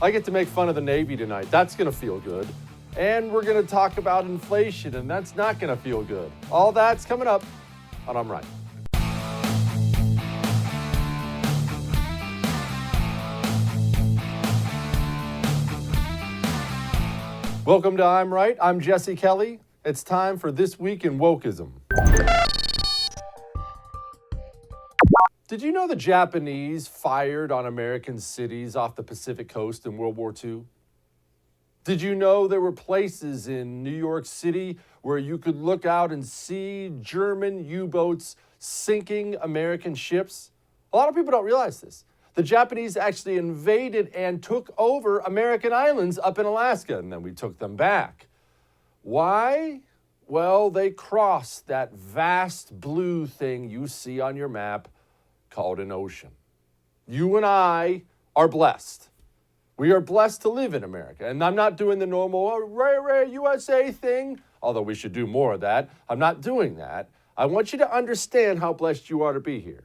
I get to make fun of the Navy tonight. That's going to feel good. And we're going to talk about inflation, and that's not going to feel good. All that's coming up on I'm Right. Welcome to I'm Right. I'm Jesse Kelly. It's time for This Week in Wokeism. Did you know the Japanese fired on American cities off the Pacific coast in World War II? Did you know there were places in New York City where you could look out and see German U-boats sinking American ships? A lot of people don't realize this. The Japanese actually invaded and took over American islands up in Alaska, and then we took them back. Why? Well, they crossed that vast blue thing you see on your map called an ocean. You and I are blessed. We are blessed to live in America. And I'm not doing the normal, Ray, USA thing, although we should do more of that. I'm not doing that. I want you to understand how blessed you are to be here.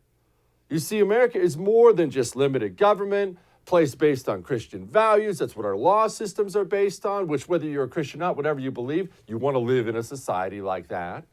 You see, America is more than just limited government, place based on Christian values. That's what our law systems are based on, which whether you're a Christian or not, whatever you believe, you want to live in a society like that.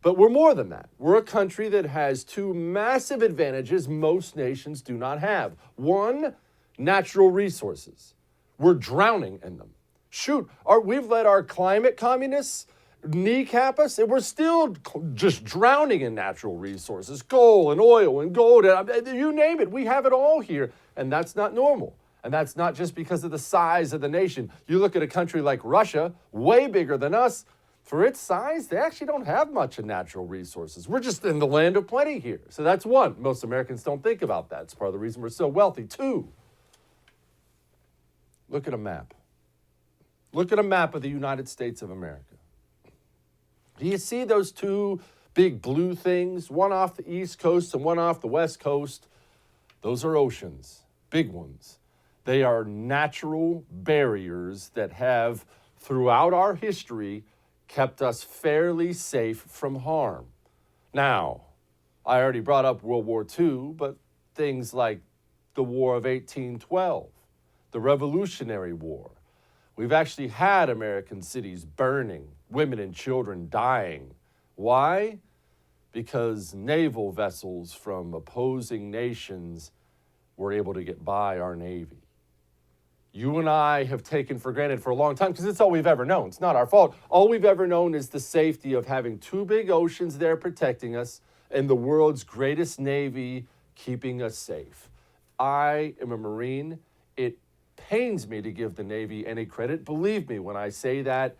But we're more than that. We're a country that has two massive advantages most nations do not have. One, natural resources. We're drowning in them. Shoot, we've let our climate communists kneecap us, and we're still just drowning in natural resources. Coal and oil and gold, and you name it. We have it all here, and that's not normal. And that's not just because of the size of the nation. You look at a country like Russia, way bigger than us. For its size, they actually don't have much of natural resources. We're just in the land of plenty here. So that's one. Most Americans don't think about that. It's part of the reason we're so wealthy. Two, look at a map. Look at a map of the United States of America. Do you see those two big blue things, one off the East Coast and one off the West Coast? Those are oceans, big ones. They are natural barriers that have, throughout our history, kept us fairly safe from harm. Now, I already brought up World War II, but things like the War of 1812, the Revolutionary War. We've actually had American cities burning, women and children dying. Why? Because naval vessels from opposing nations were able to get by our Navy. You and I have taken for granted for a long time because it's all we've ever known. It's not our fault. All we've ever known is the safety of having two big oceans there protecting us and the world's greatest Navy keeping us safe. I am a Marine. It pains me to give the Navy any credit. Believe me when I say that,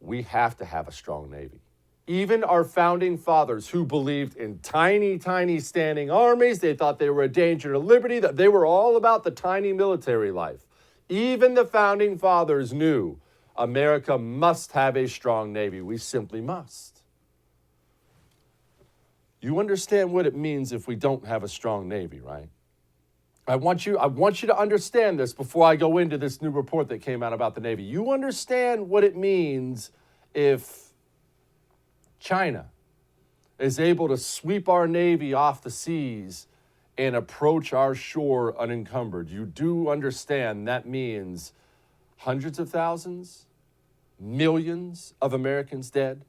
we have to have a strong Navy. Even our founding fathers who believed in tiny, tiny standing armies, they thought they were a danger to liberty, that they were all about the tiny military life. Even the founding fathers knew America must have a strong Navy. We simply must. You understand what it means if we don't have a strong Navy, right? I want you to understand this before I go into this new report that came out about the Navy. You understand what it means if China is able to sweep our Navy off the seas and approach our shore unencumbered. You do understand that means hundreds of thousands, millions of Americans dead.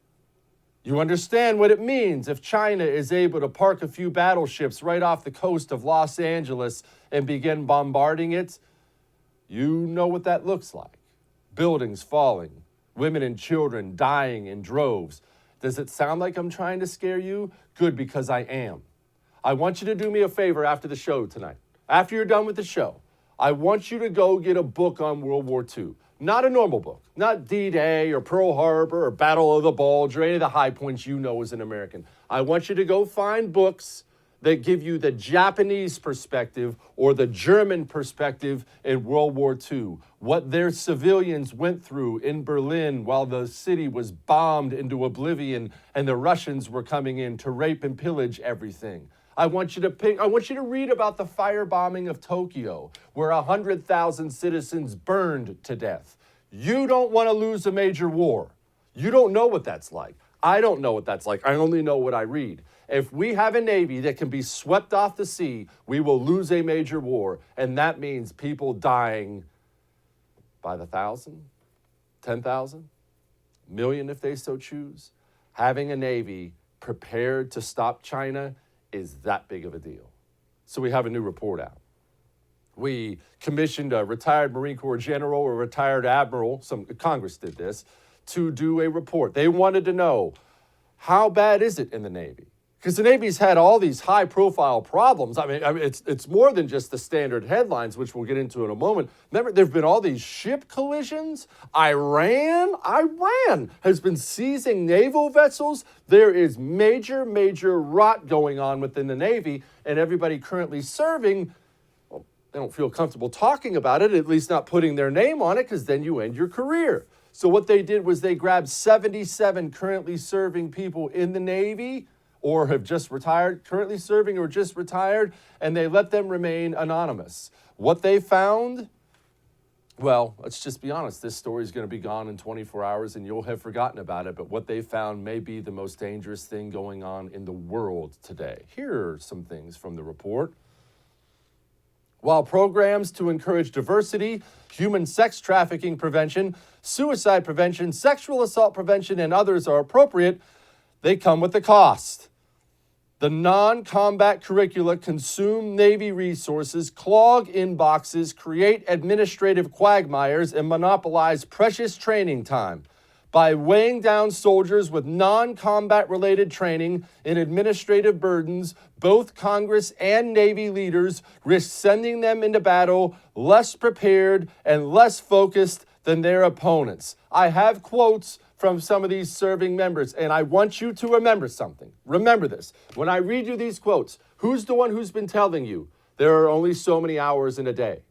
You understand what it means if China is able to park a few battleships right off the coast of Los Angeles and begin bombarding it. You know what that looks like. Buildings falling, women and children dying in droves. Does it sound like I'm trying to scare you? Good, because I am. I want you to do me a favor after the show tonight. After you're done with the show, I want you to go get a book on World War II. Not a normal book, not D-Day or Pearl Harbor or Battle of the Bulge or any of the high points you know as an American. I want you to go find books that give you the Japanese perspective or the German perspective in World War II, what their civilians went through in Berlin while the city was bombed into oblivion and the Russians were coming in to rape and pillage everything. I want you to read about the firebombing of Tokyo, where 100,000 citizens burned to death. You don't want to lose a major war. You don't know what that's like. I don't know what that's like. I only know what I read. If we have a Navy that can be swept off the sea, we will lose a major war, and that means people dying by the 1,000, 10,000, million if they so choose. Having a Navy prepared to stop China is that big of a deal. So we have a new report out. We commissioned a retired Marine Corps general or retired admiral, Congress did this, to do a report. They wanted to know, how bad is it in the Navy? Because the Navy's had all these high-profile problems. I mean, it's more than just the standard headlines, which we'll get into in a moment. Remember, there have been all these ship collisions. Iran has been seizing naval vessels. There is major, major rot going on within the Navy, and everybody currently serving, well, they don't feel comfortable talking about it, at least not putting their name on it, because then you end your career. So what they did was they grabbed 77 currently serving people in the Navy, or have just retired, currently serving or just retired, and they let them remain anonymous. What they found, well, let's just be honest, this story is going to be gone in 24 hours and you'll have forgotten about it, but what they found may be the most dangerous thing going on in the world today. Here are some things from the report. While programs to encourage diversity, human sex trafficking prevention, suicide prevention, sexual assault prevention, and others are appropriate, they come with a cost. The non-combat curricula consume Navy resources, clog inboxes, create administrative quagmires, and monopolize precious training time. By weighing down soldiers with non-combat related training and administrative burdens, both Congress and Navy leaders risk sending them into battle less prepared and less focused than their opponents. I have quotes from some of these serving members, and I want you to remember something. Remember this. When I read you these quotes, who's the one who's been telling you there are only so many hours in a day?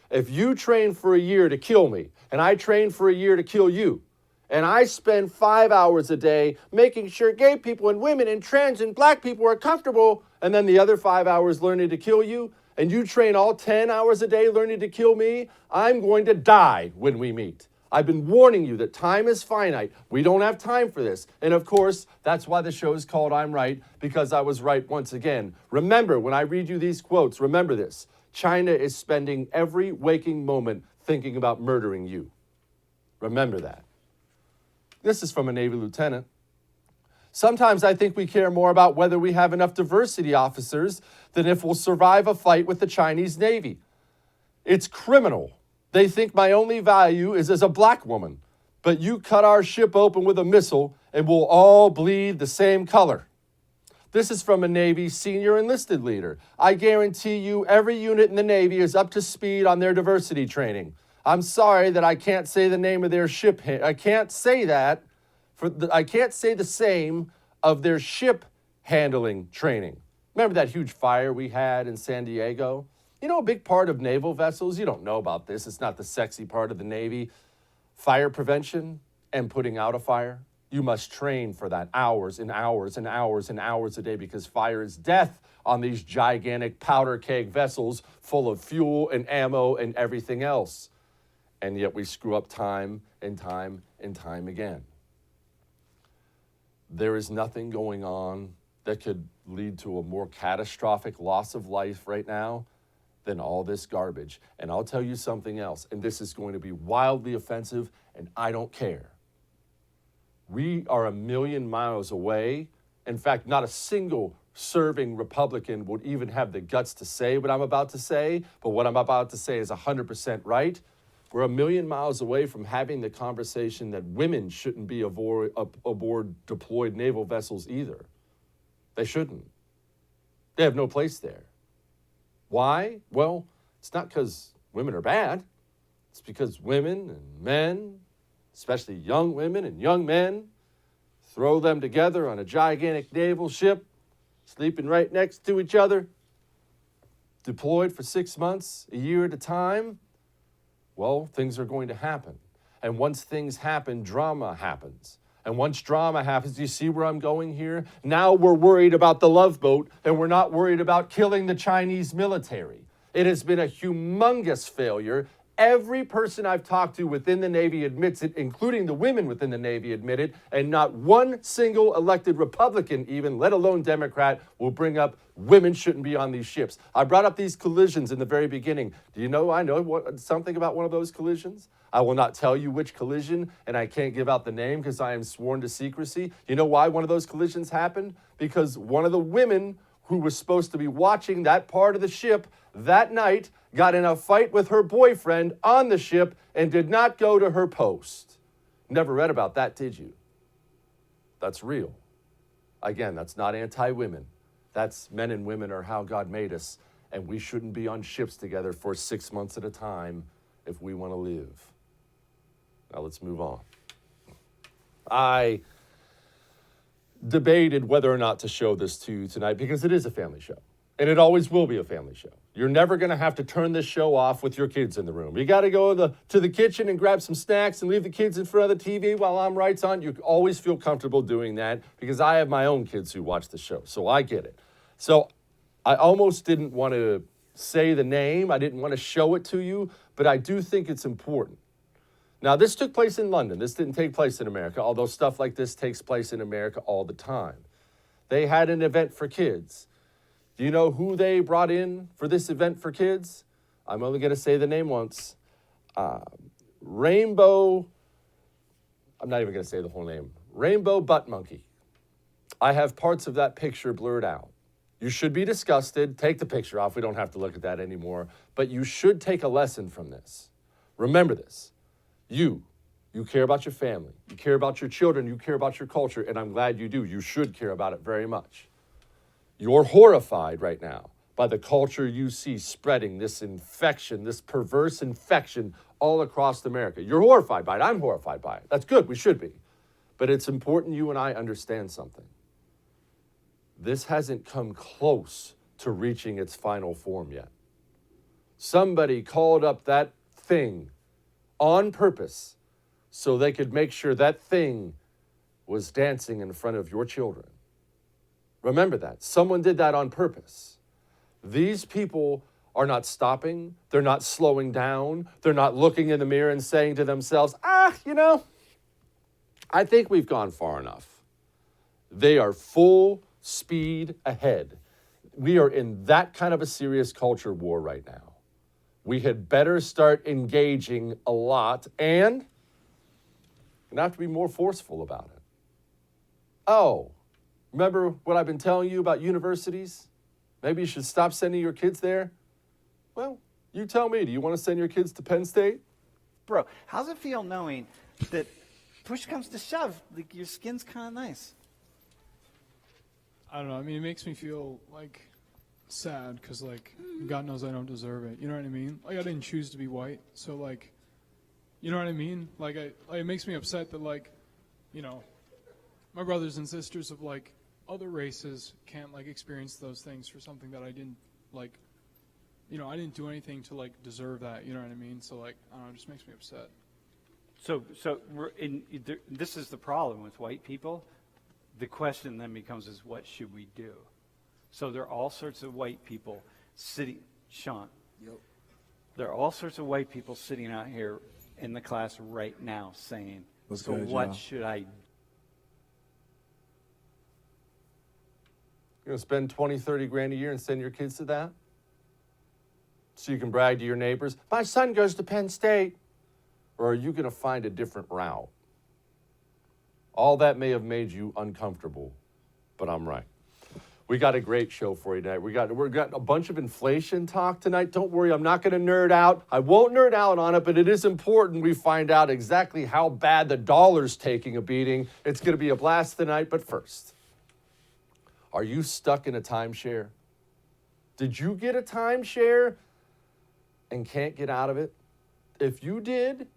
If you train for a year to kill me, and I train for a year to kill you, and I spend 5 hours a day making sure gay people and women and trans and black people are comfortable, and then the other 5 hours learning to kill you, and you train all 10 hours a day learning to kill me, I'm going to die when we meet. I've been warning you that time is finite. We don't have time for this. And of course, that's why the show is called I'm Right, because I was right once again. Remember, when I read you these quotes, remember this. China is spending every waking moment thinking about murdering you. Remember that. This is from a Navy lieutenant. Sometimes I think we care more about whether we have enough diversity officers than if we'll survive a fight with the Chinese Navy. It's criminal. They think my only value is as a black woman, but you cut our ship open with a missile and we'll all bleed the same color. This is from a Navy senior enlisted leader. I guarantee you every unit in the Navy is up to speed on their diversity training. I'm sorry that I can't say the name of their ship. I can't say that. I can't say the same of their ship handling training. Remember that huge fire we had in San Diego? You know, a big part of naval vessels, you don't know about this, it's not the sexy part of the Navy, fire prevention and putting out a fire. You must train for that hours and hours and hours and hours a day because fire is death on these gigantic powder keg vessels full of fuel and ammo and everything else. And yet we screw up time and time and time again. There is nothing going on that could lead to a more catastrophic loss of life right now than all this garbage. And I'll tell you something else, and this is going to be wildly offensive, and I don't care. We are a million miles away. In fact, not a single serving Republican would even have the guts to say what I'm about to say, but what I'm about to say is 100% right. We're a million miles away from having the conversation that women shouldn't be aboard deployed naval vessels either. They shouldn't. They have no place there. Why? Well, it's not because women are bad. It's because women and men, especially young women and young men, throw them together on a gigantic naval ship, sleeping right next to each other, deployed for 6 months, a year at a time. Well, things are going to happen. And once things happen, drama happens. And once drama happens, do you see where I'm going here? Now we're worried about the Love Boat, and we're not worried about killing the Chinese military. It has been a humongous failure. Every person I've talked to within the Navy admits it, including the women within the Navy admit it, and not one single elected Republican even, let alone Democrat, will bring up women shouldn't be on these ships. I brought up these collisions in the very beginning. Do you know I know something about one of those collisions? I will not tell you which collision, and I can't give out the name because I am sworn to secrecy. You know why one of those collisions happened? Because one of the women who was supposed to be watching that part of the ship that night got in a fight with her boyfriend on the ship and did not go to her post. Never read about that, did you? That's real. Again, that's not anti-women. That's men and women are how God made us, and we shouldn't be on ships together for 6 months at a time if we want to live. Now let's move on. I debated whether or not to show this to you tonight because it is a family show. And it always will be a family show. You're never going to have to turn this show off with your kids in the room. You got to go to the kitchen and grab some snacks and leave the kids in front of the TV while I'm Rights On. You always feel comfortable doing that because I have my own kids who watch the show, so I get it. So I almost didn't want to say the name. I didn't want to show it to you, but I do think it's important. Now, this took place in London. This didn't take place in America, although stuff like this takes place in America all the time. They had an event for kids. Do you know who they brought in for this event for kids? I'm only going to say the name once. Rainbow, I'm not even going to say the whole name. Rainbow Butt Monkey. I have parts of that picture blurred out. You should be disgusted. Take the picture off. We don't have to look at that anymore. But you should take a lesson from this. Remember this. You care about your family. You care about your children. You care about your culture. And I'm glad you do. You should care about it very much. You're horrified right now by the culture you see spreading this infection, this perverse infection all across America. You're horrified by it. I'm horrified by it. That's good. We should be. But it's important you and I understand something. This hasn't come close to reaching its final form yet. Somebody called up that thing on purpose so they could make sure that thing was dancing in front of your children. Remember that. Someone did that on purpose. These people are not stopping. They're not slowing down. They're not looking in the mirror and saying to themselves, I think we've gone far enough. They are full speed ahead. We are in that kind of a serious culture war right now. We had better start engaging a lot and we're going to have to be more forceful about it. Oh, remember what I've been telling you about universities? Maybe you should stop sending your kids there? Well, you tell me. Do you want to send your kids to Penn State? Bro, how's it feel knowing that push comes to shove, like your skin's kind of nice? I don't know. I mean, it makes me feel like sad because, like, God knows I don't deserve it. You know what I mean? Like, I didn't choose to be white, so like, you know what I mean? Like, it makes me upset that, like, you know, my brothers and sisters of like other races can't like experience those things for something that I didn't like. You know, I didn't do anything to like deserve that. You know what I mean? So like, I don't know. It just makes me upset. So this is the problem with white people. The question then becomes is what should we do? So there are all sorts of white people sitting, Sean. Yep. There are all sorts of white people sitting out here in the class right now saying, so what should I do? You're going to spend 20, 30 grand a year and send your kids to that? So you can brag to your neighbors, my son goes to Penn State. Or are you going to find a different route? All that may have made you uncomfortable, but I'm right. We got a great show for you tonight. We got a bunch of inflation talk tonight. Don't worry, I'm not going to nerd out. I won't nerd out on it, but it is important we find out exactly how bad the dollar's taking a beating. It's going to be a blast tonight, but first, are you stuck in a timeshare? Did you get a timeshare and can't get out of it? If you did,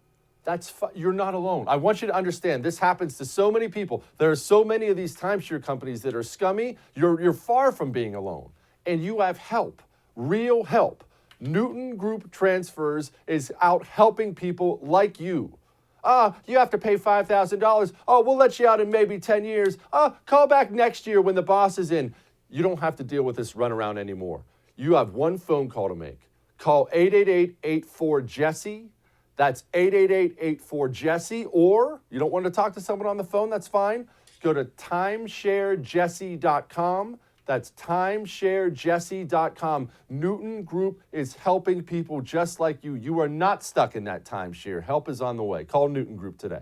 you're not alone. I want you to understand this happens to so many people. There are so many of these timeshare companies that are scummy. You're far from being alone. And you have help, real help. Newton Group Transfers is out helping people like you. You have to pay $5,000. Oh, we'll let you out in maybe 10 years. Call back next year when the boss is in. You don't have to deal with this runaround anymore. You have one phone call to make. call 888-84-JESSE. That's 888-84-JESSE. Or you don't want to talk to someone on the phone, that's fine. Go to timesharejesse.com. That's timesharejesse.com. Newton Group is helping people just like you. You are not stuck in that timeshare. Help is on the way. Call Newton Group today.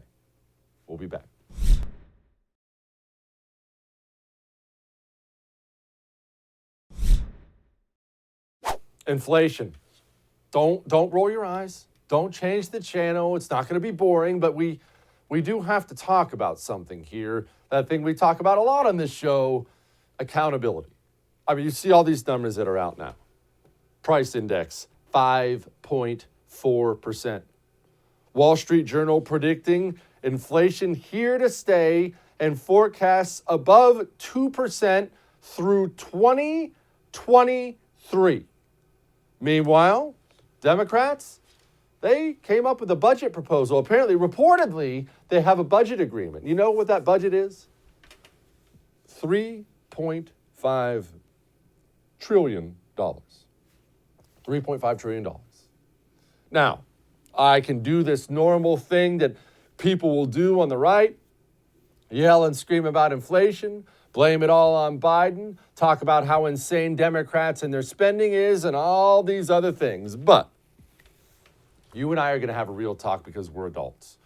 We'll be back. Inflation. Don't roll your eyes. Don't change the channel. It's not going to be boring, but we do have to talk about something here. That thing we talk about a lot on this show, accountability. I mean, you see all these numbers that are out now. Price index, 5.4%. Wall Street Journal predicting inflation here to stay and forecasts above 2% through 2023. Meanwhile, Democrats, they came up with a budget proposal. Apparently, reportedly, they have a budget agreement. You know what that budget is? $3.5 trillion. $3.5 trillion. Now, I can do this normal thing that people will do on the right, yell and scream about inflation, blame it all on Biden, talk about how insane Democrats and their spending is, and all these other things. But you and I are going to have a real talk because we're adults.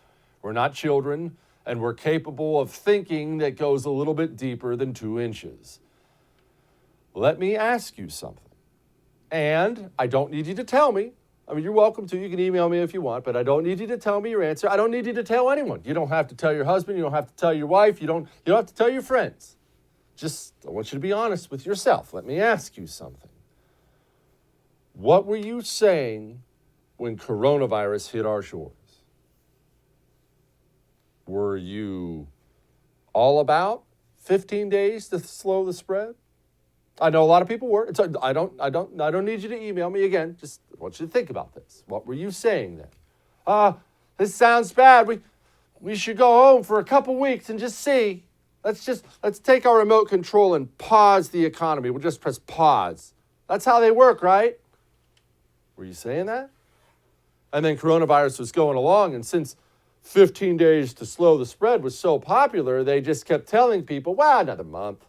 We're not children, and we're capable of thinking that goes a little bit deeper than 2 inches. Let me ask you something. And I don't need you to tell me. I mean, you're welcome to. You can email me if you want, but I don't need you to tell me your answer. I don't need you to tell anyone. You don't have to tell your husband. You don't have to tell your wife. You don't have to tell your friends. Just, I want you to be honest with yourself. Let me ask you something. What were you saying when coronavirus hit our shores? Were you all about 15 days to slow the spread? I know a lot of people were. I don't need you to email me again. Just I want you to think about this. What were you saying then? This sounds bad. We should go home for a couple weeks and just see. Let's take our remote control and pause the economy. We'll just press pause. That's how they work, right? Were you saying that? And then coronavirus was going along, and since 15 days to slow the spread was so popular, they just kept telling people, well, another month.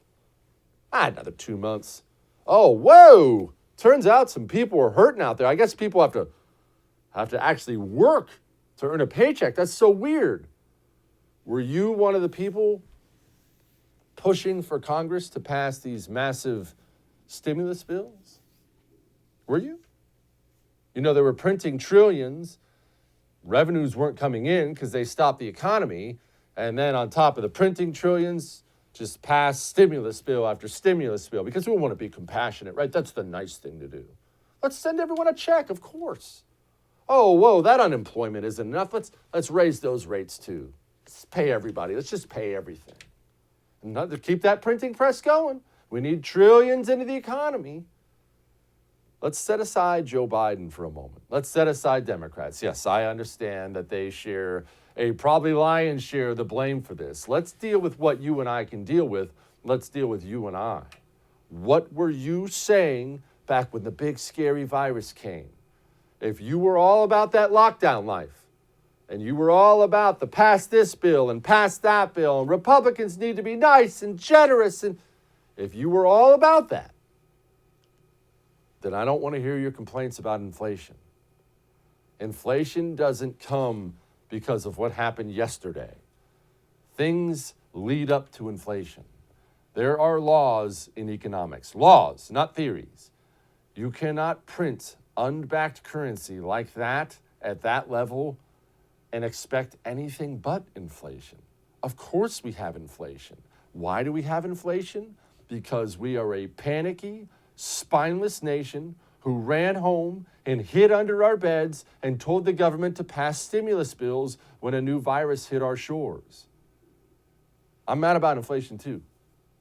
Another 2 months. Oh, whoa. Turns out some people are hurting out there. I guess people have to actually work to earn a paycheck. That's so weird. Were you one of the people pushing for Congress to pass these massive stimulus bills? Were you? You know, they were printing trillions. Revenues weren't coming in because they stopped the economy. And then on top of the printing trillions, just pass stimulus bill after stimulus bill because we want to be compassionate, right? That's the nice thing to do. Let's send everyone a check, of course. Oh, whoa, that unemployment isn't enough. Let's raise those rates too. Let's pay everybody. Let's just pay everything. And keep that printing press going. We need trillions into the economy. Let's set aside Joe Biden for a moment. Let's set aside Democrats. Yes, I understand that they share a probably lion's share of the blame for this. Let's deal with what you and I can deal with. Let's deal with you and I. What were you saying back when the big scary virus came? If you were all about that lockdown life, and you were all about the pass this bill and pass that bill, and Republicans need to be nice and generous, and if you were all about that, then I don't want to hear your complaints about inflation. Inflation doesn't come because of what happened yesterday. Things lead up to inflation. There are laws in economics. Laws, not theories. You cannot print unbacked currency like that at that level and expect anything but inflation. Of course we have inflation. Why do we have inflation? Because we are a panicky, spineless nation who ran home and hid under our beds and told the government to pass stimulus bills when a new virus hit our shores. I'm mad about inflation too.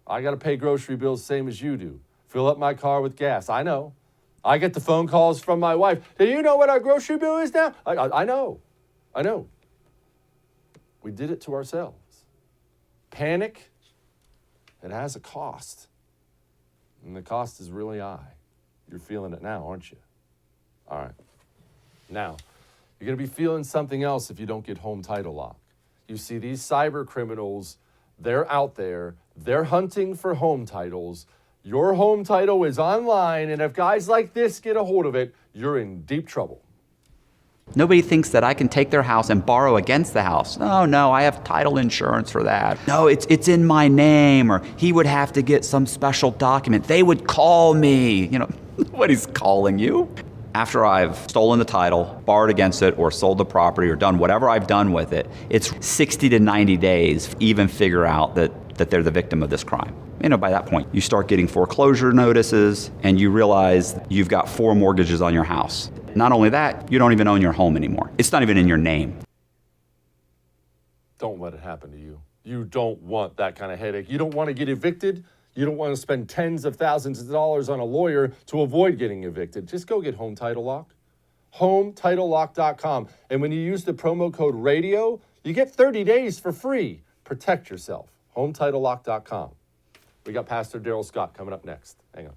I got to pay grocery bills same as you do. Fill up my car with gas. I know. I get the phone calls from my wife. Do you know what our grocery bill is now? I know. We did it to ourselves. Panic, it has a cost. And the cost is really high. You're feeling it now, aren't you? All right. Now, you're going to be feeling something else if you don't get home title lock. You see, these cyber criminals, they're out there. They're hunting for home titles. Your home title is online, and if guys like this get a hold of it, you're in deep trouble. Nobody thinks that I can take their house and borrow against the house. Oh, no, I have title insurance for that. No, it's in my name, or he would have to get some special document. They would call me. You know, nobody's calling you. After I've stolen the title, borrowed against it, or sold the property, or done whatever I've done with it, it's 60 to 90 days to even figure out that they're the victim of this crime. You know, by that point, you start getting foreclosure notices, and you realize you've got 4 mortgages on your house. Not only that, you don't even own your home anymore. It's not even in your name. Don't let it happen to you. You don't want that kind of headache. You don't want to get evicted. You don't want to spend tens of thousands of dollars on a lawyer to avoid getting evicted. Just go get Home Title Lock. HomeTitleLock.com. And when you use the promo code RADIO, you get 30 days for free. Protect yourself. HomeTitleLock.com. We got Pastor Darrell Scott coming up next. Hang on.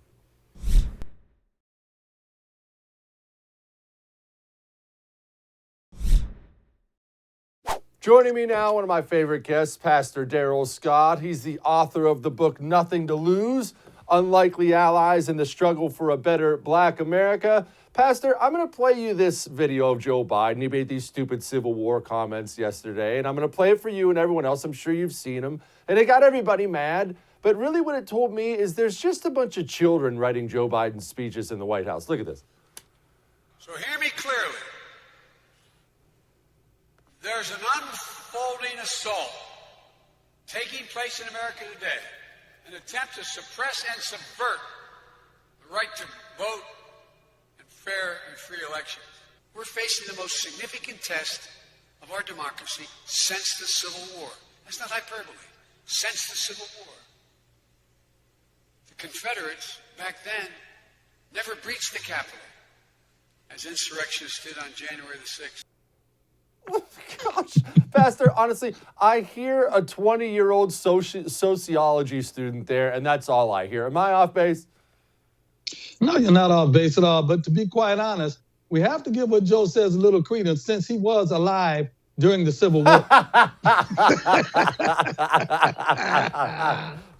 Joining me now, one of my favorite guests, Pastor Darrell Scott. He's the author of the book, Nothing to Lose, Unlikely Allies in the Struggle for a Better Black America. Pastor, I'm going to play you this video of Joe Biden. He made these stupid Civil War comments yesterday, and I'm going to play it for you and everyone else. I'm sure you've seen them. And it got everybody mad. But really what it told me is there's just a bunch of children writing Joe Biden's speeches in the White House. Look at this. So hear me clearly. There's an unfolding assault taking place in America today, an attempt to suppress and subvert the right to vote and fair and free elections. We're facing the most significant test of our democracy since the Civil War. That's not hyperbole. Since the Civil War. The Confederates, back then, never breached the Capitol, as insurrectionists did on January the 6th. Oh my gosh, Pastor, honestly, I hear a 20-year-old sociology student there, and that's all I hear. Am I off base? No, you're not off base at all. But to be quite honest, we have to give what Joe says a little credence since he was alive during the Civil War.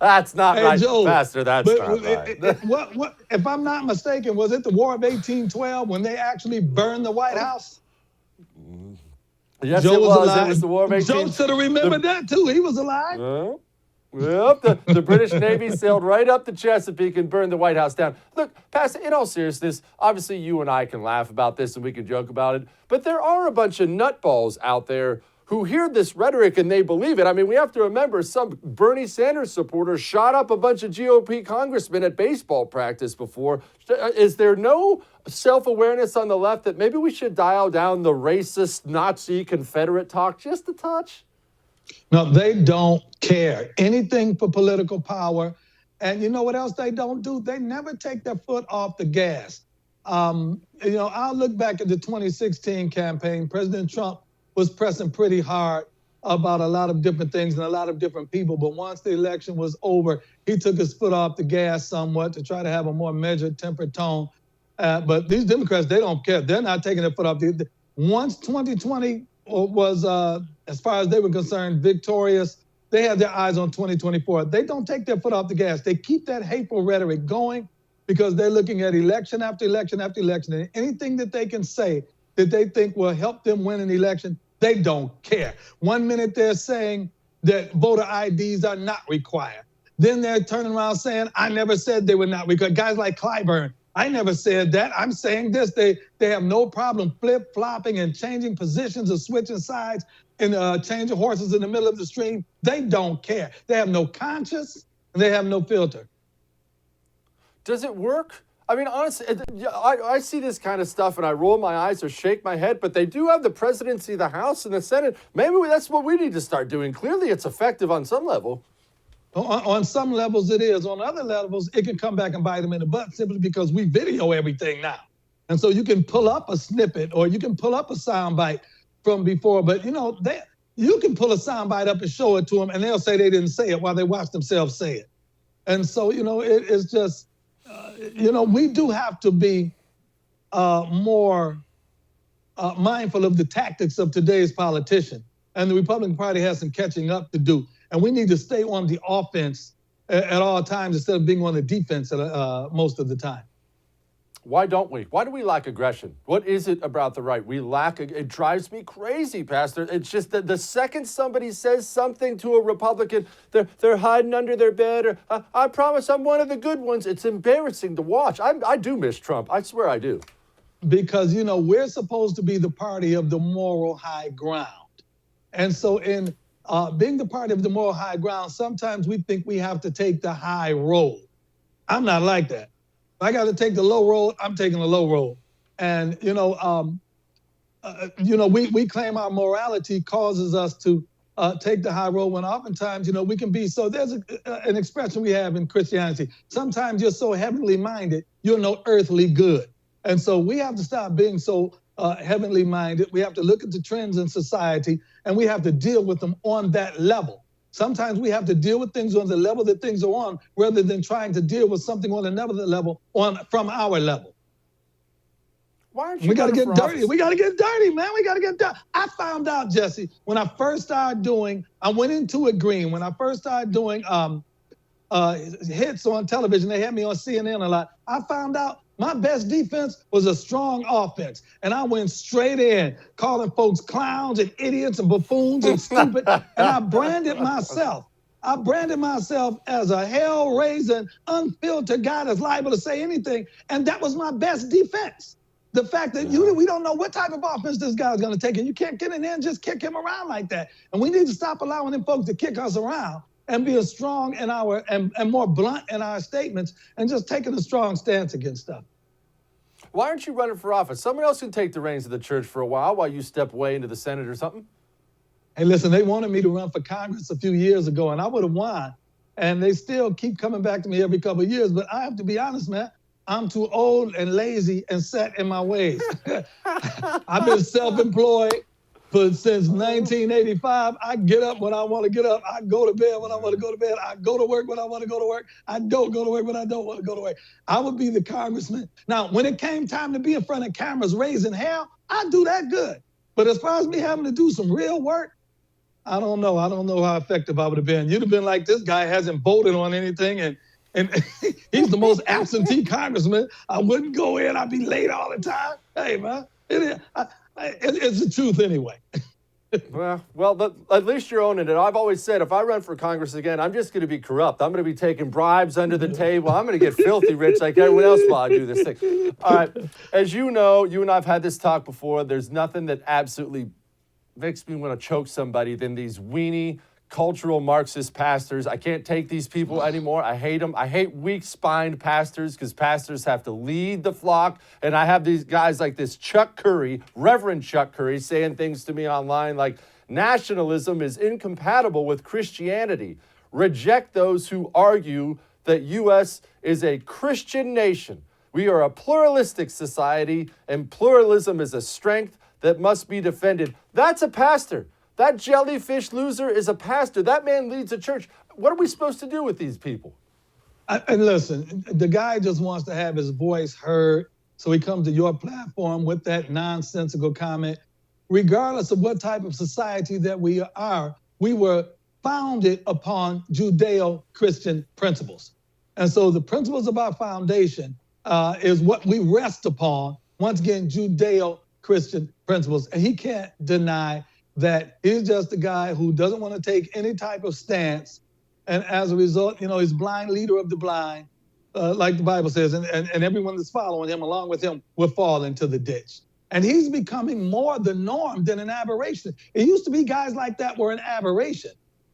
That's not Hey, right, Joe, Pastor. That's not right. What, if I'm not mistaken, was it the War of 1812 when they actually burned the White House? Yes, Joe it was. alive. It was the War of 1812. Joe should have remembered that too. He was alive. Yep, the British Navy sailed right up the Chesapeake and burned the White House down. Look, Pastor, in all seriousness, obviously you and I can laugh about this and we can joke about it, but there are a bunch of nutballs out there who hear this rhetoric and they believe it. I mean, we have to remember some Bernie Sanders supporters shot up a bunch of GOP congressmen at baseball practice before. Is there no self-awareness on the left that maybe we should dial down the racist, Nazi, Confederate talk just a touch? No, they don't care anything for political power. And you know what else they don't do? They never take their foot off the gas. I'll look back at the 2016 campaign. President Trump was pressing pretty hard about a lot of different things and a lot of different people. But once the election was over, he took his foot off the gas somewhat to try to have a more measured, tempered tone. But these Democrats, they don't care. They're not taking their foot off the gas. Once 2020 was, as far as they were concerned, victorious, they had their eyes on 2024. They don't take their foot off the gas. They keep that hateful rhetoric going because they're looking at election after election after election. And anything that they can say that they think will help them win an election, they don't care. 1 minute they're saying that voter IDs are not required. Then they're turning around saying, I never said they were not required. Guys like Clyburn, I never said that. I'm saying this. They have no problem flip-flopping and changing positions or switching sides and changing horses in the middle of the stream. They don't care. They have no conscience and they have no filter. Does it work? I mean, honestly, I see this kind of stuff and I roll my eyes or shake my head, but they do have the presidency, the House, and the Senate. Maybe that's what we need to start doing. Clearly, it's effective on some level. On some levels, it is. On other levels, it can come back and bite them in the butt simply because we video everything now. And so you can pull up a snippet or you can pull up a soundbite from before. But, you can pull a soundbite up and show it to them, and they'll say they didn't say it while they watch themselves say it. And so, it's just... we do have to be more mindful of the tactics of today's politician. And the Republican Party has some catching up to do. And we need to stay on the offense at all times instead of being on the defense most of the time. Why don't we? Why do we lack aggression? What is it about the right? We lack it drives me crazy, Pastor. It's just that the second somebody says something to a Republican, they're hiding under their bed, or I promise I'm one of the good ones. It's embarrassing to watch. I do miss Trump. I swear I do. Because, you know, we're supposed to be the party of the moral high ground. And so in being the party of the moral high ground, sometimes we think we have to take the high road. I'm not like that. If I got to take the low road, I'm taking the low road. And, we claim our morality causes us to take the high road when oftentimes, we can be so. There's an expression we have in Christianity. Sometimes you're so heavenly minded, you're no earthly good. And so we have to stop being so heavenly minded. We have to look at the trends in society and we have to deal with them on that level. Sometimes we have to deal with things on the level that things are on rather than trying to deal with something on another level from our level. Why aren't you We got to running get for dirty. office? We got to get dirty, man. We got to get dirty. I found out, Jesse, when I first started doing, I went into it green. When I first started doing hits on television, they had me on CNN a lot. I found out my best defense was a strong offense. And I went straight in, calling folks clowns and idiots and buffoons and stupid. And I branded myself. I branded myself as a hell-raising, unfiltered guy that's liable to say anything. And that was my best defense. The fact that we don't know what type of offense this guy's going to take. And you can't get in there and just kick him around like that. And we need to stop allowing them folks to kick us around and be as strong in and more blunt in our statements and just taking a strong stance against stuff. Why aren't you running for office? Someone else can take the reins of the church for a while you step away into the Senate or something. Hey, listen, they wanted me to run for Congress a few years ago, and I would have won. And they still keep coming back to me every couple of years. But I have to be honest, man, I'm too old and lazy and set in my ways. I've been self-employed since 1985. I get up when I want to get up. I go to bed when I want to go to bed. I go to work when I want to go to work. I don't go to work when I don't want to go to work. I would be the congressman. Now, when it came time to be in front of cameras raising hell, I do that good. But as far as me having to do some real work, I don't know. I don't know how effective I would have been. You'd have been like, this guy hasn't voted on anything, and he's the most absentee congressman. I wouldn't go in. I'd be late all the time. Hey, man, it's the truth anyway. Well, at least you're owning it. I've always said if I run for Congress again, I'm just going to be corrupt. I'm going to be taking bribes under the table. I'm going to get filthy rich like everyone else while I do this thing. All right. As you know, you and I have had this talk before. There's nothing that absolutely makes me want to choke somebody than these weenie cultural Marxist pastors. I can't take these people anymore. I hate them. I hate weak-spined pastors because pastors have to lead the flock. And I have these guys like this Chuck Curry, Reverend Chuck Curry, saying things to me online like nationalism is incompatible with Christianity. Reject those who argue that U.S. is a Christian nation. We are a pluralistic society, and pluralism is a strength that must be defended. That's a pastor. That jellyfish loser is a pastor. That man leads a church. What are we supposed to do with these people? And listen, the guy just wants to have his voice heard. So he comes to your platform with that nonsensical comment. Regardless of what type of society that we are, we were founded upon Judeo-Christian principles. And so the principles of our foundation is what we rest upon. Once again, Judeo-Christian principles. And he can't deny that he's just a guy who doesn't want to take any type of stance. And as a result, he's blind leader of the blind, like the Bible says, and everyone that's following him along with him will fall into the ditch. And he's becoming more the norm than an aberration. It used to be guys like that were an aberration.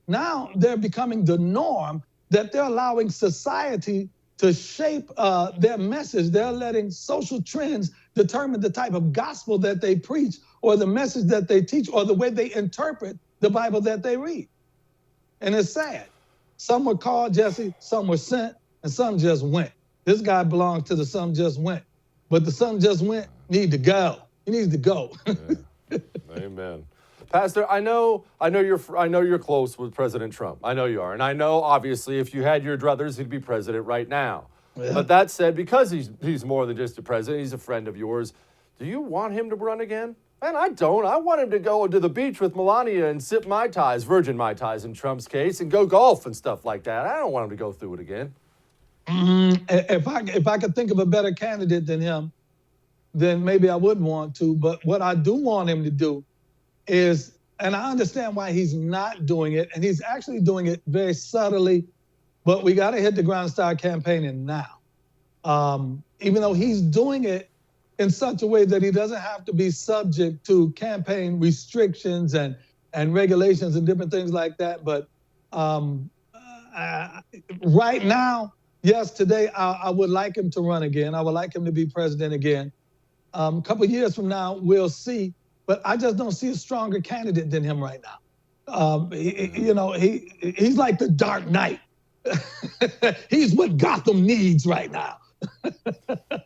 Now they're becoming the norm, that they're allowing society to shape their message. They're letting social trends determine the type of gospel that they preach, or the message that they teach, or the way they interpret the Bible that they read. And it's sad. Some were called, Jesse, some were sent, and some just went. This guy belongs to the some just went. But the some just went need to go. He needs to go. Amen. Pastor, I know you're close with President Trump. I know you are. And I know, obviously, if you had your druthers, he'd be president right now. Yeah. But that said, because he's more than just a president, he's a friend of yours. Do you want him to run again? Man, I don't. I want him to go to the beach with Melania and sip Mai Tais, virgin Mai Tais in Trump's case, and go golf and stuff like that. I don't want him to go through it again. If I could think of a better candidate than him, then maybe I wouldn't want to. But what I do want him to do is, and I understand why he's not doing it, and he's actually doing it very subtly, but we got to hit the ground and start campaigning now. Even though he's doing it in such a way that he doesn't have to be subject to campaign restrictions and regulations and different things like that. But right now, yes, today, I would like him to run again. I would like him to be president again. A couple of years from now, we'll see. But I just don't see a stronger candidate than him right now. He's like the Dark Knight. He's what Gotham needs right now.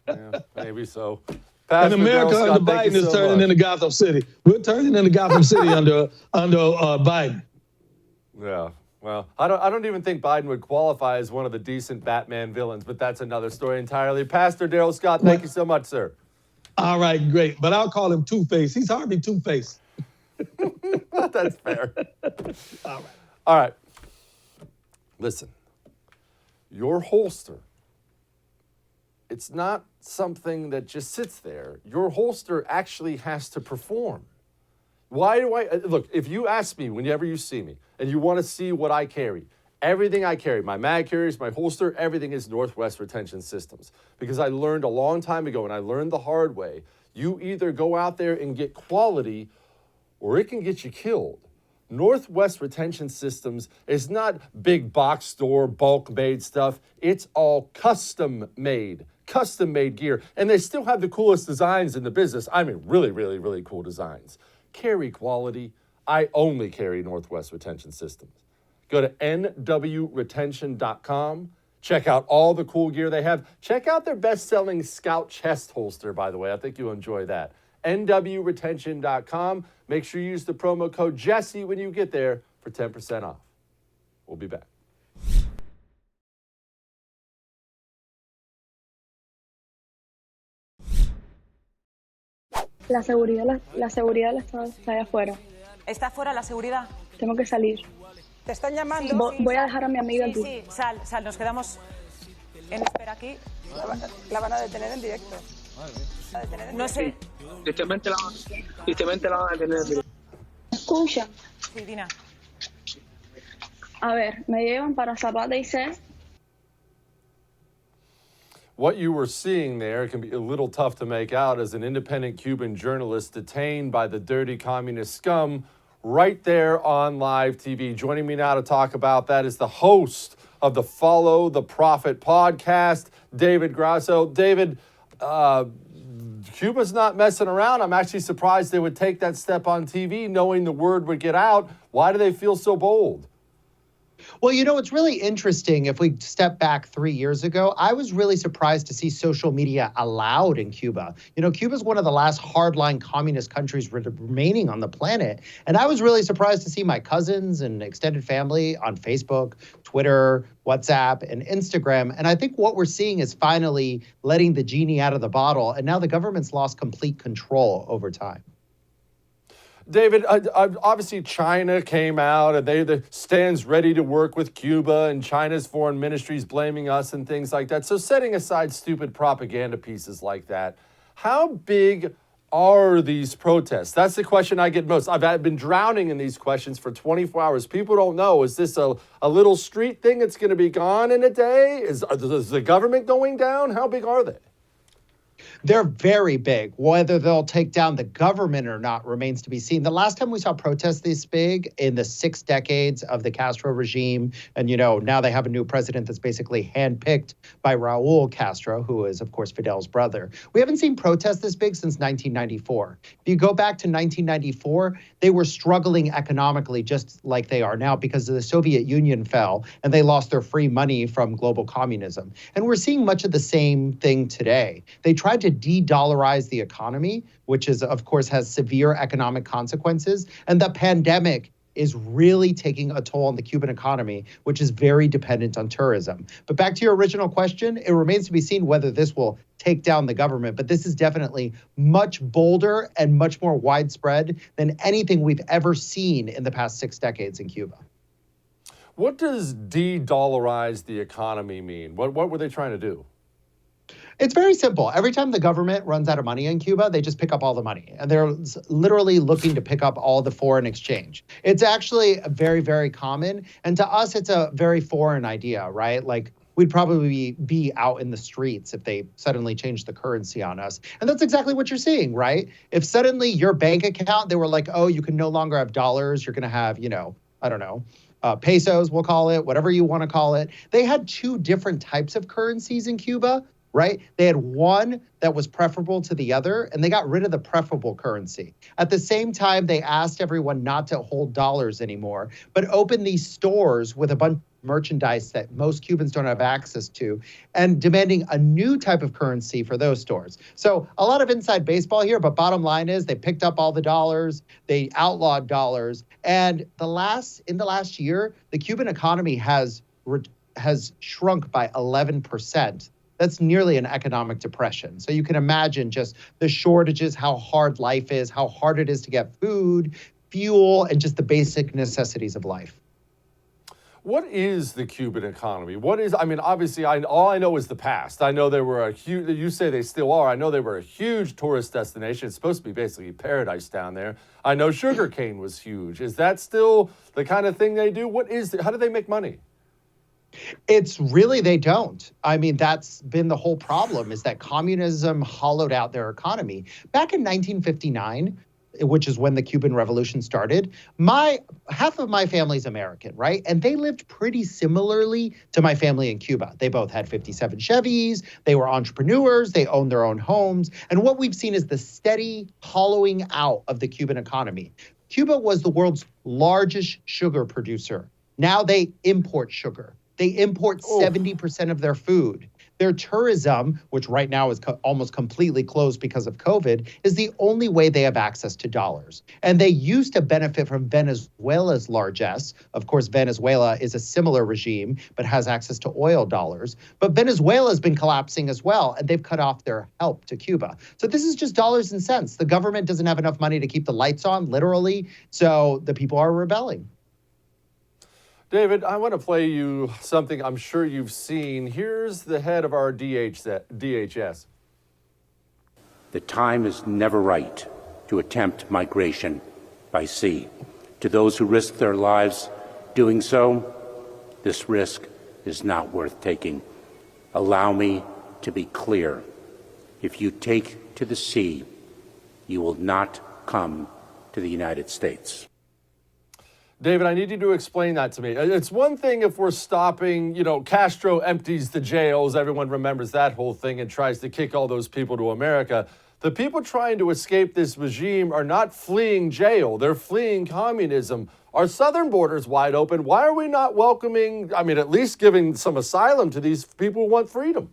Yeah, maybe so. And America Darrell under Scott, Biden is turning into Gotham City. We're turning into Gotham City under Biden. Yeah. Well, I don't even think Biden would qualify as one of the decent Batman villains, but that's another story entirely. Pastor Darrell Scott, thank you so much, sir. All right, great. But I'll call him Two-Face. He's hardly Two-Face. That's fair. All right. All right. Listen, your holster, it's not something that just sits there. Your holster actually has to perform. Why do I, look, if you ask me whenever you see me and you want to see what I carry, everything I carry, my mag carriers, my holster, everything is Northwest Retention Systems. Because I learned a long time ago, and I learned the hard way, you either go out there and get quality or it can get you killed. Northwest Retention Systems is not big box store, bulk made stuff. It's all custom made gear. And they still have the coolest designs in the business. I mean, really, really, really cool designs. Carry quality. I only carry Northwest Retention Systems. Go to nwretention.com. Check out all the cool gear they have. Check out their best-selling Scout chest holster, by the way. I think you'll enjoy that. nwretention.com. Make sure you use the promo code Jesse when you get there for 10% off. We'll be back. La seguridad del Estado está allá afuera. ¿Está fuera la seguridad? Tengo que salir. ¿Te están llamando? Voy a dejar a mi amiga aquí. Sí, sal, nos quedamos en espera aquí. La van a detener en directo. No sé. Tristemente la van a detener en directo. Escucha. Sí, Dina. A ver, me llevan para Zapata y C. What you were seeing there can be a little tough to make out as an independent Cuban journalist detained by the dirty communist scum right there on live TV. Joining me now to talk about that is the host of the Follow the Prophet podcast, David Grasso. David, Cuba's not messing around. I'm actually surprised they would take that step on TV knowing the word would get out. Why do they feel so bold? Well, it's really interesting. If we step back 3 years ago, I was really surprised to see social media allowed in Cuba. Cuba is one of the last hardline communist countries remaining on the planet. And I was really surprised to see my cousins and extended family on Facebook, Twitter, WhatsApp, and Instagram. And I think what we're seeing is finally letting the genie out of the bottle. And now the government's lost complete control over time. David, obviously China came out and they stands ready to work with Cuba, and China's foreign ministry is blaming us and things like that. So setting aside stupid propaganda pieces like that, how big are these protests? That's the question I get most. I've been drowning in these questions for 24 hours. People don't know. Is this a little street thing that's going to be gone in a day? Is the government going down? How big are they? They're very big. Whether they'll take down the government or not remains to be seen. The last time we saw protests this big in the 6 decades of the Castro regime, and now they have a new president that's basically handpicked by Raul Castro, who is, of course, Fidel's brother. We haven't seen protests this big since 1994. If you go back to 1994, they were struggling economically just like they are now because the Soviet Union fell and they lost their free money from global communism. And we're seeing much of the same thing today. They tried to de-dollarize the economy, which is, of course, has severe economic consequences. And the pandemic is really taking a toll on the Cuban economy, which is very dependent on tourism. But back to your original question, it remains to be seen whether this will take down the government. But this is definitely much bolder and much more widespread than anything we've ever seen in the past 6 decades in Cuba. What does de-dollarize the economy mean? What were they trying to do? It's very simple. Every time the government runs out of money in Cuba, they just pick up all the money. And they're literally looking to pick up all the foreign exchange. It's actually very, very common. And to us, it's a very foreign idea, right? Like, we'd probably be out in the streets if they suddenly changed the currency on us. And that's exactly what you're seeing, right? If suddenly your bank account, they were like, oh, you can no longer have dollars. You're going to have, I don't know, pesos, we'll call it, whatever you want to call it. They had 2 different types of currencies in Cuba, right? They had one that was preferable to the other, and they got rid of the preferable currency. At the same time, they asked everyone not to hold dollars anymore, but open these stores with a bunch of merchandise that most Cubans don't have access to, and demanding a new type of currency for those stores. So a lot of inside baseball here, but bottom line is they picked up all the dollars, they outlawed dollars, and in the last year, the Cuban economy has shrunk by 11%. That's nearly an economic depression. So you can imagine just the shortages, how hard life is, how hard it is to get food, fuel, and just the basic necessities of life. What is the Cuban economy? Obviously, all I know is the past. I know they were you say they still are. I know they were a huge tourist destination. It's supposed to be basically paradise down there. I know sugarcane was huge. Is that still the kind of thing they do? How do they make money? It's really, they don't. I mean, that's been the whole problem, is that communism hollowed out their economy. Back in 1959, which is when the Cuban Revolution started, half of my family's American, right? And they lived pretty similarly to my family in Cuba. They both had 57 Chevys. They were entrepreneurs. They owned their own homes. And what we've seen is the steady hollowing out of the Cuban economy. Cuba was the world's largest sugar producer. Now they import sugar. They import 70% of their food. Their tourism, which right now is almost completely closed because of COVID, is the only way they have access to dollars. And they used to benefit from Venezuela's largesse. Of course, Venezuela is a similar regime, but has access to oil dollars. But Venezuela has been collapsing as well, and they've cut off their help to Cuba. So this is just dollars and cents. The government doesn't have enough money to keep the lights on, literally, so the people are rebelling. David, I want to play you something I'm sure you've seen. Here's the head of our DHS. The time is never right to attempt migration by sea. To those who risk their lives doing so, this risk is not worth taking. Allow me to be clear. If you take to the sea, you will not come to the United States. David, I need you to explain that to me. It's one thing if we're stopping, Castro empties the jails. Everyone remembers that whole thing and tries to kick all those people to America. The people trying to escape this regime are not fleeing jail. They're fleeing communism. Our southern border's wide open. Why are we not welcoming, at least giving some asylum to these people who want freedom?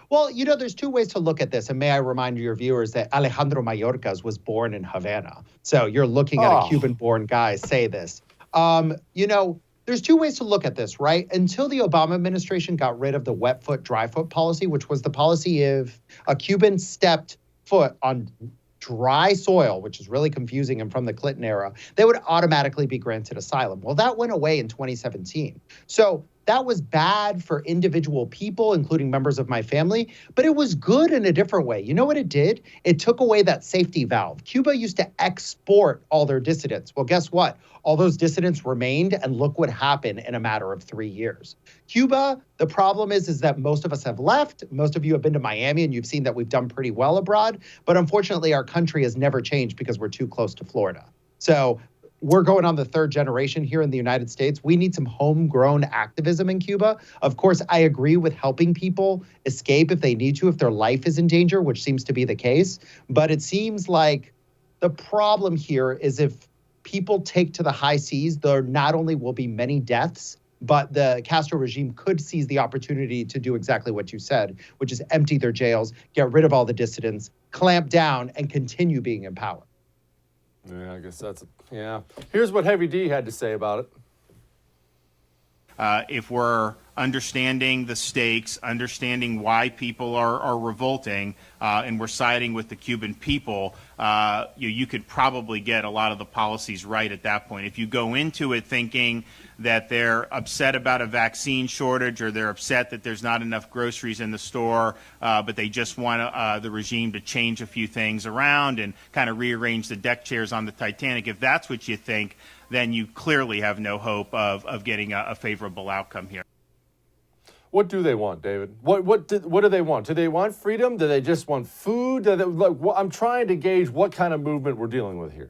Well, there's 2 ways to look at this. And may I remind your viewers that Alejandro Mayorkas was born in Havana. So you're looking at a Cuban-born guy say this. There's 2 ways to look at this, right? Until the Obama administration got rid of the wet foot, dry foot policy, which was the policy if a Cuban stepped foot on dry soil, which is really confusing and from the Clinton era, they would automatically be granted asylum. Well, that went away in 2017. So that was bad for individual people, including members of my family, but it was good in a different way. You know what it did? It took away that safety valve. Cuba used to export all their dissidents. Well, guess what? All those dissidents remained, and look what happened in a matter of 3 years. Cuba, the problem is that most of us have left. Most of you have been to Miami, and you've seen that we've done pretty well abroad. But unfortunately, our country has never changed because we're too close to Florida. So we're going on the 3rd generation here in the United States. We need some homegrown activism in Cuba. Of course, I agree with helping people escape if they need to, if their life is in danger, which seems to be the case. But it seems like the problem here is if people take to the high seas, there not only will be many deaths, but the Castro regime could seize the opportunity to do exactly what you said, which is empty their jails, get rid of all the dissidents, clamp down, and continue being in power. Yeah, I guess yeah. Here's what Heavy D had to say about it. If we're understanding the stakes, understanding why people are revolting, and we're siding with the Cuban people, you could probably get a lot of the policies right at that point. If you go into it thinking that they're upset about a vaccine shortage or they're upset that there's not enough groceries in the store, but they just want the regime to change a few things around and kind of rearrange the deck chairs on the Titanic, if that's what you think, then you clearly have no hope of getting a favorable outcome here. What do they want, David? What do they want? Do they want freedom? Do they just want food? I'm trying to gauge what kind of movement we're dealing with here.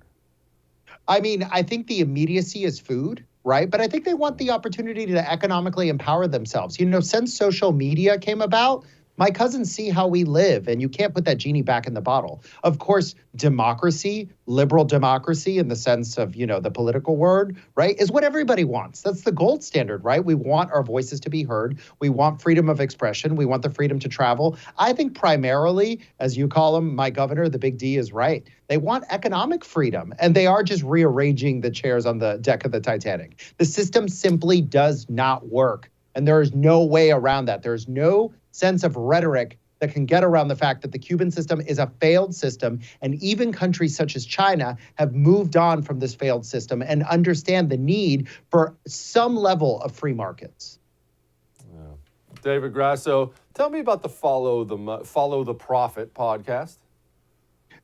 I mean, I think the immediacy is food, right? But I think they want the opportunity to economically empower themselves. You know, since social media came about, my cousins see how we live, and you can't put that genie back in the bottle. Of course, democracy, liberal democracy in the sense of, the political word, right, is what everybody wants. That's the gold standard, right? We want our voices to be heard. We want freedom of expression. We want the freedom to travel. I think primarily, as you call him, my governor, the big D is right. They want economic freedom, and they are just rearranging the chairs on the deck of the Titanic. The system simply does not work, and there is no way around that. There's no sense of rhetoric that can get around the fact that the Cuban system is a failed system, and even countries such as China have moved on from this failed system and understand the need for some level of free markets. Yeah. David Grasso, tell me about the Follow the Prophet podcast.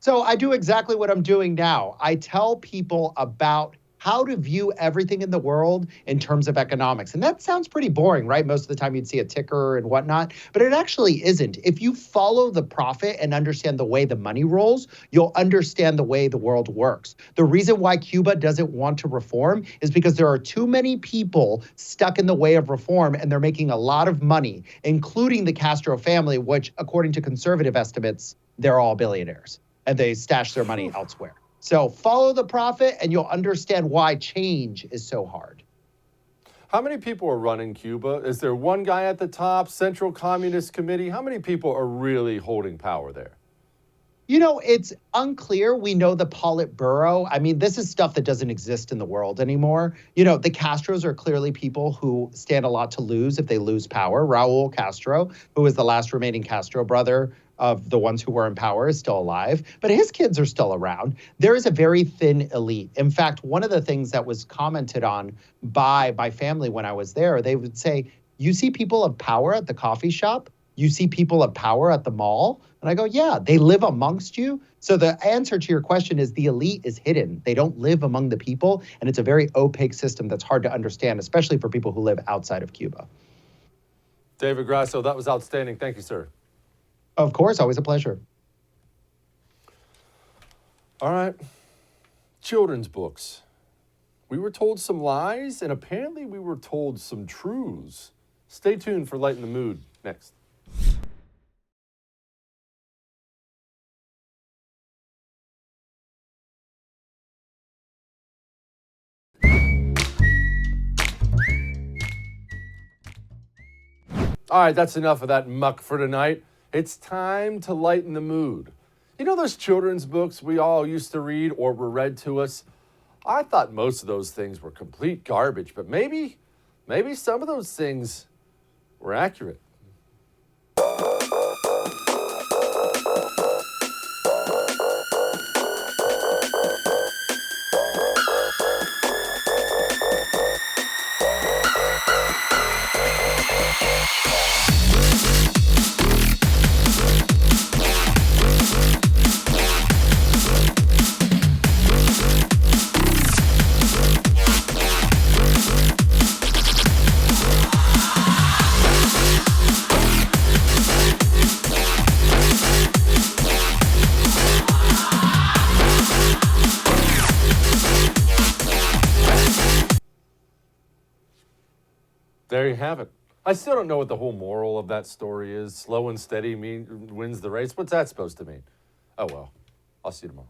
So I do exactly what I'm doing now. I tell people about how to view everything in the world in terms of economics. And that sounds pretty boring, right? Most of the time you'd see a ticker and whatnot, but it actually isn't. If you follow the profit and understand the way the money rolls, you'll understand the way the world works. The reason why Cuba doesn't want to reform is because there are too many people stuck in the way of reform, and they're making a lot of money, including the Castro family, which according to conservative estimates, they're all billionaires and they stash their money elsewhere. So follow the prophet and you'll understand why change is so hard. How many people are running Cuba? Is there one guy at the top, Central Communist Committee? How many people are really holding power there? It's unclear. We know the Politburo. I mean, this is stuff that doesn't exist in the world anymore. The Castros are clearly people who stand a lot to lose if they lose power. Raul Castro, who is the last remaining Castro brother of the ones who were in power, is still alive, but his kids are still around. There is a very thin elite. In fact, one of the things that was commented on by my family when I was there, they would say, you see people of power at the coffee shop? You see people of power at the mall? And I go, yeah, they live amongst you. So the answer to your question is the elite is hidden. They don't live among the people, and it's a very opaque system that's hard to understand, especially for people who live outside of Cuba. David Grasso, that was outstanding. Thank you, sir. Of course, always a pleasure. All right. Children's books. We were told some lies, and apparently we were told some truths. Stay tuned for Lighten the Mood next. All right, that's enough of that muck for tonight. It's time to lighten the mood. You know those children's books we all used to read or were read to us? I thought most of those things were complete garbage, but maybe some of those things were accurate. There you have it. I still don't know what the whole moral of that story is. Slow and steady wins the race. What's that supposed to mean? Oh, well, I'll see you tomorrow.